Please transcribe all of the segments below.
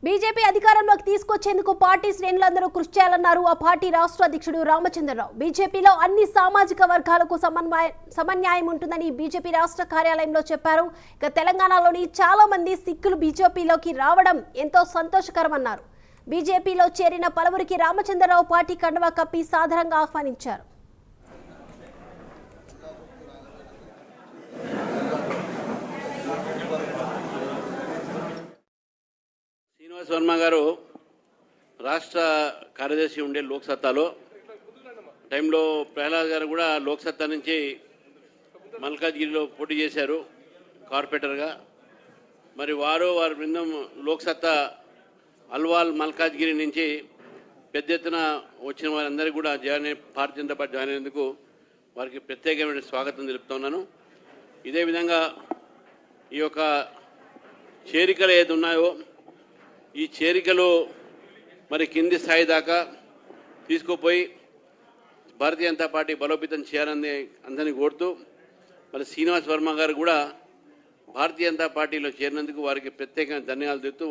BJP అధికారంలోకి తీసుకొచ్చేందుకు party శ్రేణులందరూ కృషి చేయాలన్నారు ఆ పార్టీ రాష్ట్ర అధ్యక్షుడు రామచంద్రరావు. బీజేపీలో అన్ని సామాజిక వర్గాలకు సమన్యాయం ఉంటుందని బీజేపీ రాష్ట్ర కార్యాలయంలో చెప్పారు. ఇక తెలంగాణలోని చాలా మంది సిక్కులు బీజేపీలోకి రావడం ఎంతో సంతోషకరమన్నారు. బీజేపీలో చేరిన పలువురికి రామచంద్రరావు పార్టీ కండువా కప్పి సాదరంగా ఆహ్వానించారు. శ్రీనివాస్ వర్మ గారు రాష్ట్ర కార్యదర్శి ఉండే లోక్సత్తాలో టైంలో ప్రహ్లాద్ గారు కూడా లోక్సత్తా నుంచి మల్కాజ్గిరిలో పోటీ చేశారు కార్పొరేటర్గా. మరి వారి బృందం లోక్సత్తా అల్వాల్ మల్కాజ్గిరి నుంచి పెద్ద ఎత్తున వచ్చిన వారందరికీ కూడా భారతీయ జనతా పార్టీ జాయిన్ అయినందుకు వారికి ప్రత్యేకమైన స్వాగతం తెలుపుతున్నాను. ఇదే విధంగా ఈ యొక్క చేరికలు ఏది ఉన్నాయో ఈ చేరికలు మరి కింది స్థాయి దాకా తీసుకుపోయి భారతీయ జనతా పార్టీ బలోపేతం చేయాలని అందరినీ కోరుతూ మరి శ్రీనివాస్ వర్మ గారు కూడా భారతీయ జనతా పార్టీలో చేరినందుకు వారికి ప్రత్యేకంగా ధన్యవాదాలు తెలుపుతూ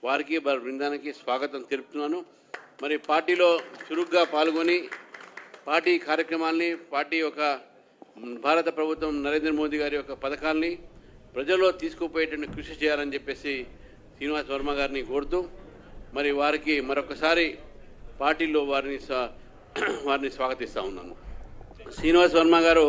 వారికి వారి బృందానికి స్వాగతం తెలుపుతున్నాను. మరి పార్టీలో చురుగ్గా పాల్గొని పార్టీ కార్యక్రమాల్ని పార్టీ యొక్క భారత ప్రభుత్వం నరేంద్ర మోదీ గారి యొక్క పథకాల్ని ప్రజల్లో తీసుకుపోయేటువంటి కృషి చేయాలని చెప్పేసి శ్రీనివాస్ వర్మ గారిని కోరుతూ మరి వారికి మరొకసారి పార్టీలో వారిని స్వాగతిస్తూ ఉన్నాను. శ్రీనివాస్ వర్మ గారు